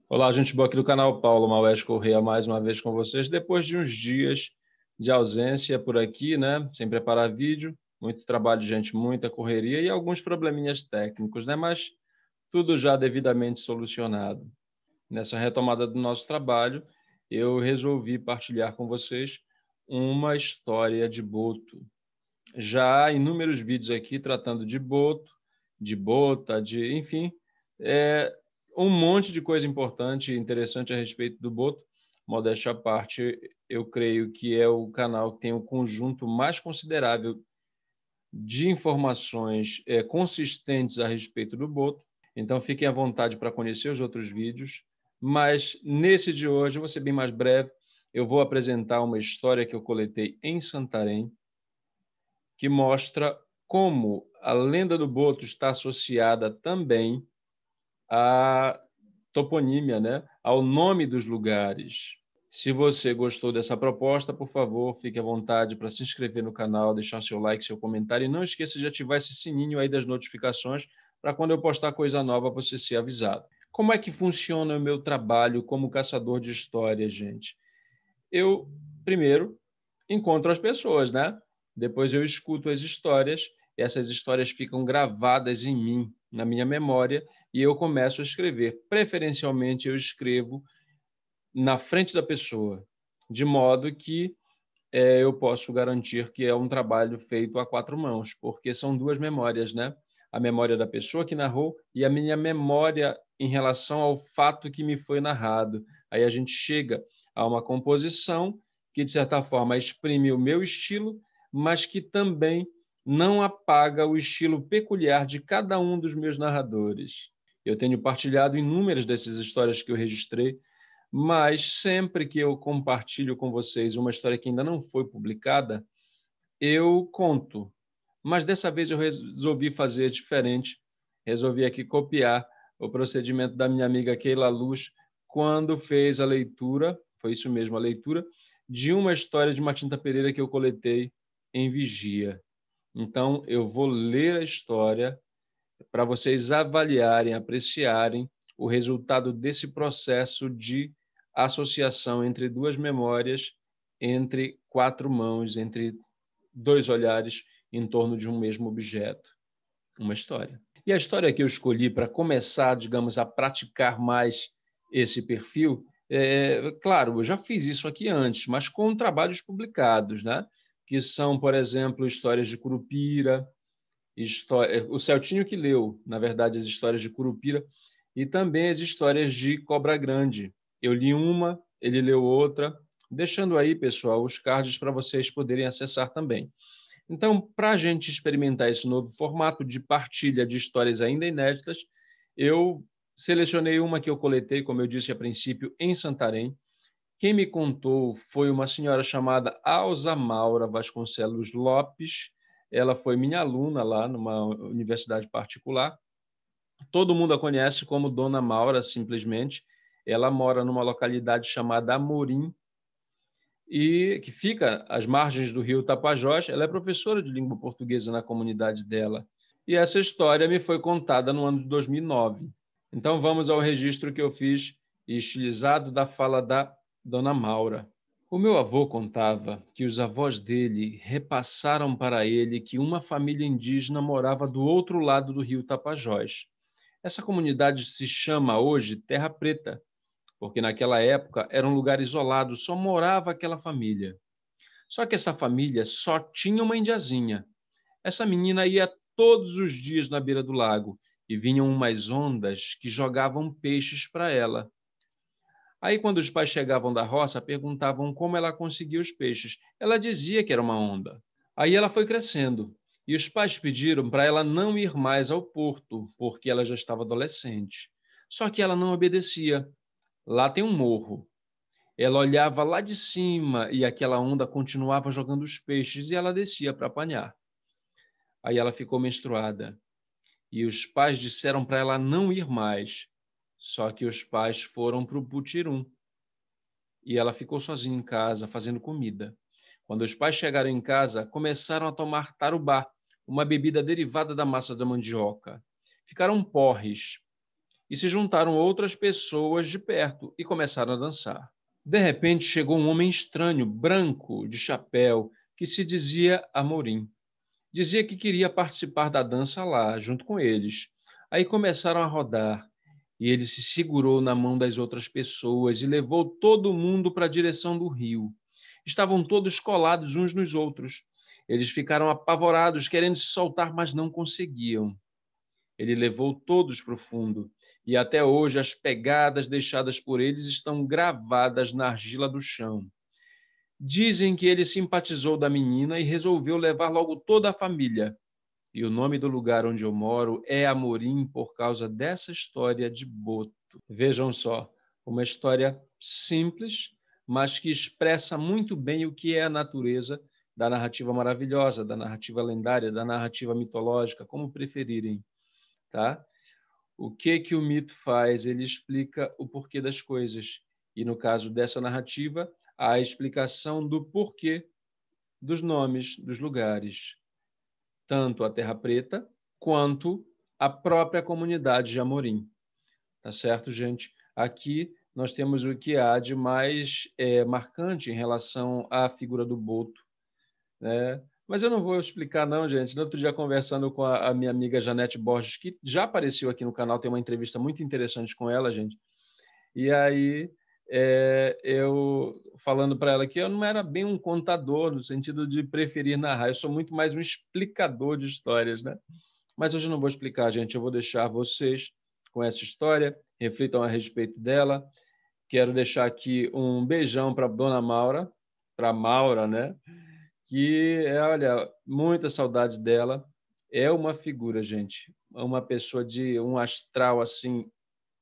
Olá, gente boa aqui do canal Paulo Maués Corrêa, mais uma vez com vocês, depois de uns dias de ausência por aqui, né, sem preparar vídeo, muito trabalho de gente, muita correria e alguns probleminhas técnicos, né, mas tudo já devidamente solucionado. Nessa retomada do nosso trabalho, eu resolvi partilhar com vocês uma história de boto. Já há inúmeros vídeos aqui tratando de boto, de bota, enfim, é, um monte de coisa importante e interessante a respeito do boto. Modéstia à parte, eu creio que é o canal que tem o conjunto mais considerável de informações consistentes a respeito do boto. Então, fiquem à vontade para conhecer os outros vídeos. Mas, nesse de hoje, eu vou ser bem mais breve. Eu vou apresentar uma história que eu coletei em Santarém, que mostra como a lenda do boto está associada também à toponímia, né? Ao nome dos lugares. Se você gostou dessa proposta, por favor, fique à vontade para se inscrever no canal, deixar seu like, seu comentário e não esqueça de ativar esse sininho aí das notificações para quando eu postar coisa nova você ser avisado. Como é que funciona o meu trabalho como caçador de histórias, gente? Eu, primeiro, encontro as pessoas, né? Depois eu escuto as histórias, e essas histórias ficam gravadas em mim, na minha memória, e eu começo a escrever. Preferencialmente, eu escrevo na frente da pessoa, de modo que eu posso garantir que é um trabalho feito a quatro mãos, porque são duas memórias, né? A memória da pessoa que narrou e a minha memória em relação ao fato que me foi narrado. Aí a gente chega a uma composição que, de certa forma, exprime o meu estilo, mas que também não apaga o estilo peculiar de cada um dos meus narradores. Eu tenho partilhado inúmeras dessas histórias que eu registrei, mas sempre que eu compartilho com vocês uma história que ainda não foi publicada, eu conto. Mas dessa vez eu resolvi fazer diferente. Resolvi aqui copiar o procedimento da minha amiga Keila Luz quando fez a leitura, foi isso mesmo, a leitura, de uma história de Matinta Pereira que eu coletei em Vigia. Então, eu vou ler a história para vocês avaliarem, apreciarem o resultado desse processo de associação entre duas memórias, entre quatro mãos, entre dois olhares em torno de um mesmo objeto, uma história. E a história que eu escolhi para começar, digamos, a praticar mais esse perfil, claro, eu já fiz isso aqui antes, mas com trabalhos publicados, né? Que são, por exemplo, histórias de Curupira, o Celtinho que leu, na verdade, as histórias de Curupira e também as histórias de Cobra Grande. Eu li uma, ele leu outra, deixando aí, pessoal, os cards para vocês poderem acessar também. Então, para a gente experimentar esse novo formato de partilha de histórias ainda inéditas, eu selecionei uma que eu coletei, como eu disse a princípio, em Santarém. Quem me contou foi uma senhora chamada Alza Maura Vasconcelos Lopes. Ela foi minha aluna lá numa universidade particular. Todo mundo a conhece como Dona Maura, simplesmente. Ela mora numa localidade chamada Amorim, e que fica às margens do rio Tapajós. Ela é professora de língua portuguesa na comunidade dela. E essa história me foi contada no ano de 2009. Então vamos ao registro que eu fiz, estilizado da fala da Dona Maura. O meu avô contava que os avós dele repassaram para ele que uma família indígena morava do outro lado do rio Tapajós. Essa comunidade se chama hoje Terra Preta, porque naquela época era um lugar isolado, só morava aquela família. Só que essa família só tinha uma indiazinha. Essa menina ia todos os dias na beira do lago e vinham umas ondas que jogavam peixes para ela. Aí, quando os pais chegavam da roça, perguntavam como ela conseguia os peixes. Ela dizia que era uma onda. Aí ela foi crescendo e os pais pediram para ela não ir mais ao porto, porque ela já estava adolescente. Só que ela não obedecia. Lá tem um morro. Ela olhava lá de cima e aquela onda continuava jogando os peixes e ela descia para apanhar. Aí ela ficou menstruada e os pais disseram para ela não ir mais. Só que os pais foram para o Putirum e ela ficou sozinha em casa fazendo comida. Quando os pais chegaram em casa, começaram a tomar tarubá, uma bebida derivada da massa da mandioca. Ficaram porres e se juntaram outras pessoas de perto e começaram a dançar. De repente, chegou um homem estranho, branco, de chapéu, que se dizia Amorim. Dizia que queria participar da dança lá, junto com eles. Aí começaram a rodar, e ele se segurou na mão das outras pessoas e levou todo mundo para a direção do rio. Estavam todos colados uns nos outros. Eles ficaram apavorados, querendo se soltar, mas não conseguiam. Ele levou todos para o fundo, e até hoje as pegadas deixadas por eles estão gravadas na argila do chão. Dizem que ele simpatizou da menina e resolveu levar logo toda a família. E o nome do lugar onde eu moro é Amorim por causa dessa história de Boto. Vejam só, uma história simples, mas que expressa muito bem o que é a natureza da narrativa maravilhosa, da narrativa lendária, da narrativa mitológica, como preferirem, tá? O que o mito faz? Ele explica o porquê das coisas. E no caso dessa narrativa, a explicação do porquê dos nomes dos lugares, tanto a Terra Preta quanto a própria comunidade de Amorim. Tá certo, gente? Aqui nós temos o que há de mais marcante em relação à figura do Boto, né? Mas eu não vou explicar não, gente. No outro dia, conversando com a minha amiga Janete Borges, que já apareceu aqui no canal, tem uma entrevista muito interessante com ela, gente. E aí, eu falando para ela que eu não era bem um contador, no sentido de preferir narrar, eu sou muito mais um explicador de histórias, né? Mas hoje eu não vou explicar, gente, eu vou deixar vocês com essa história, reflitam a respeito dela. Quero deixar aqui um beijão para a dona Maura, para a Maura, né? Que, olha, muita saudade dela. É uma figura, gente, uma pessoa de um astral assim,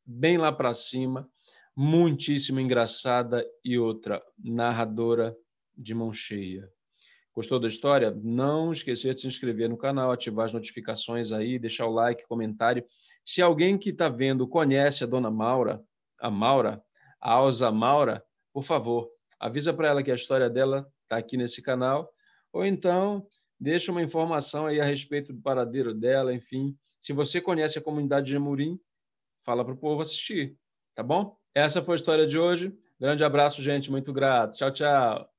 bem lá para cima, muitíssimo engraçada e outra, narradora de mão cheia. Gostou da história? Não esquecer de se inscrever no canal, ativar as notificações aí, deixar o like, comentário. Se alguém que está vendo conhece a dona Maura, a Alza Maura, por favor, avisa para ela que a história dela está aqui nesse canal, ou então deixa uma informação aí a respeito do paradeiro dela, enfim. Se você conhece a comunidade de Amorim, fala para o povo assistir, tá bom? Essa foi a história de hoje. Grande abraço, gente, muito grato. Tchau, tchau.